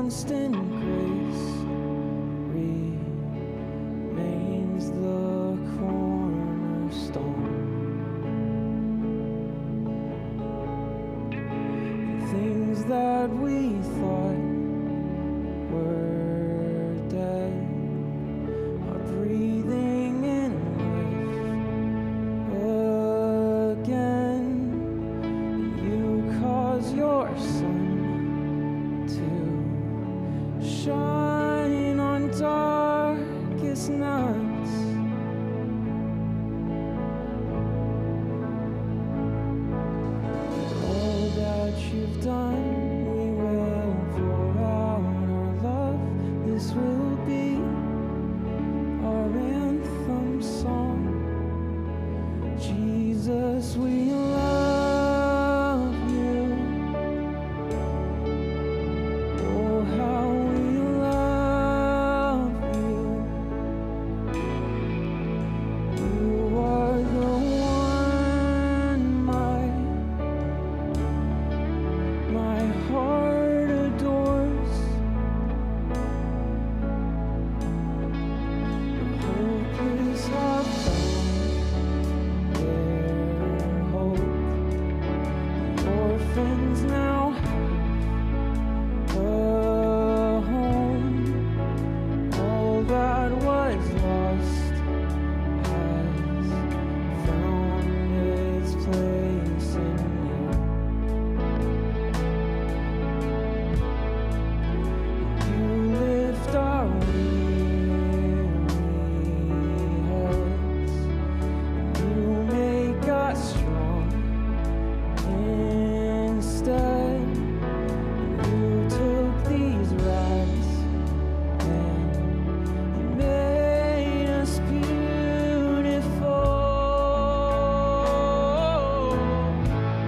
constant grace remains the cornerstone. The things that we thought were dead are breathing in life again. And you cause your sun to shine on darkest nights. All that you've done, we will pour out our love. This will be our anthem song. Jesus, we love you. Oh, how we love you. You are the one my heart adores. The hopeless have found their hope. The orphans now have a home. All that was lost has found its place in you. You lift our weary heads. You make us strong instead. You took these rags and you made us beautiful.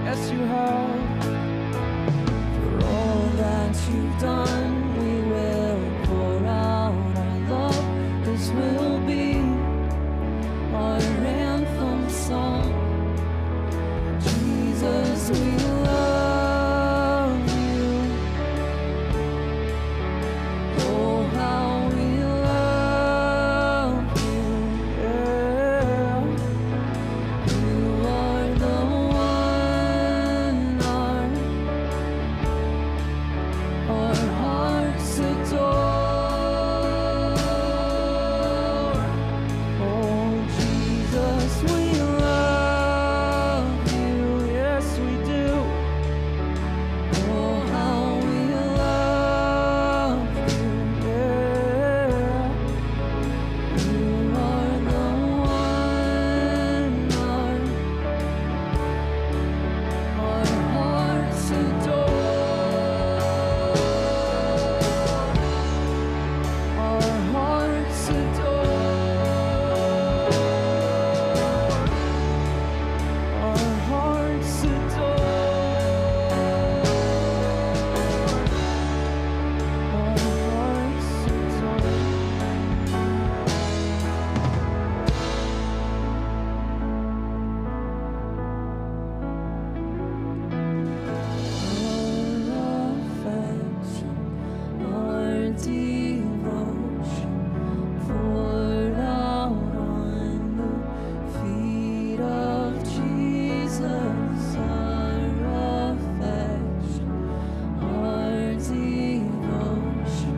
Yes, you have. For all that you've done, we will pour out our love. This will be our anthem song. Jesus, we love you. Oh, how we love you. Yeah. You are the one our hearts adore. Oh, Jesus, we love you. Yes, we do. Oh, how we love you. Yeah. You are the one our hearts adore. Our hearts adore. Our hearts adore. Our hearts adore. Our affection, our devotion poured out on the feet of Jesus. Our affection, our devotion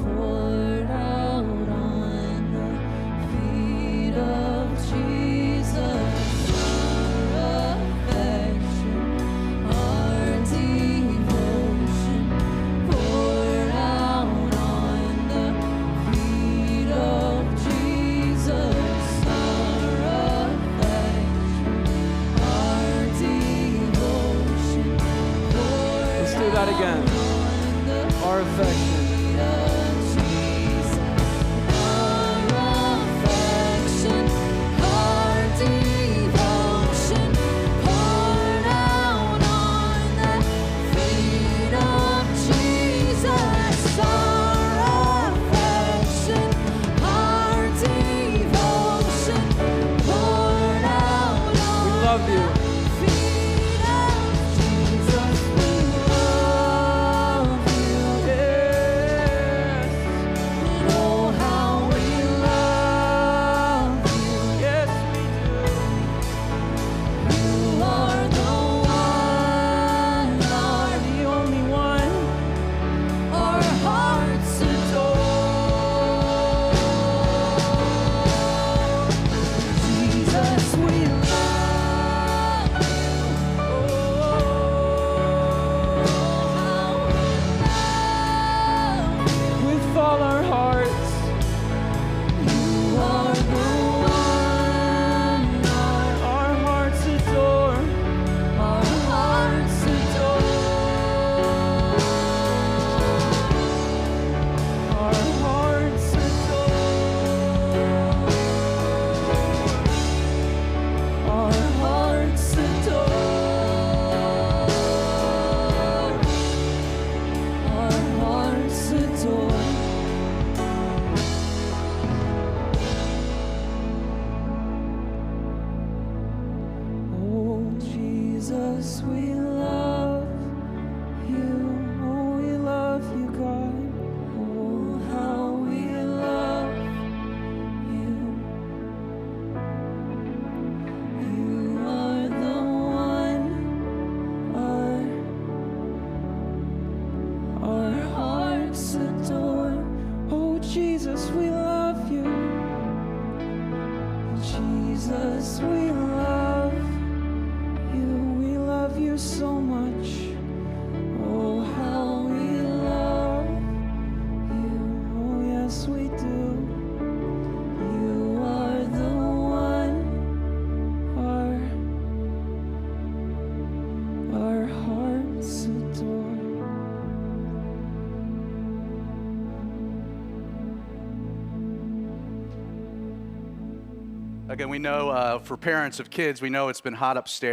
poured out on the feet of Jesus. Our affection, our devotion poured out on the feet of Jesus. Our affection, our devotion poured Let's do that again. on the Our affection. feet of Jesus. Our affection, our devotion poured out on the feet of Jesus. Our affection, our devotion poured out We on love you. the feet of Jesus. We love you. Yeah. Jesus, we love you so much. Oh, how we love you. Oh, yes, we do. You are the one our hearts adore. Again, we know for parents of kids, we know it's been hot upstairs.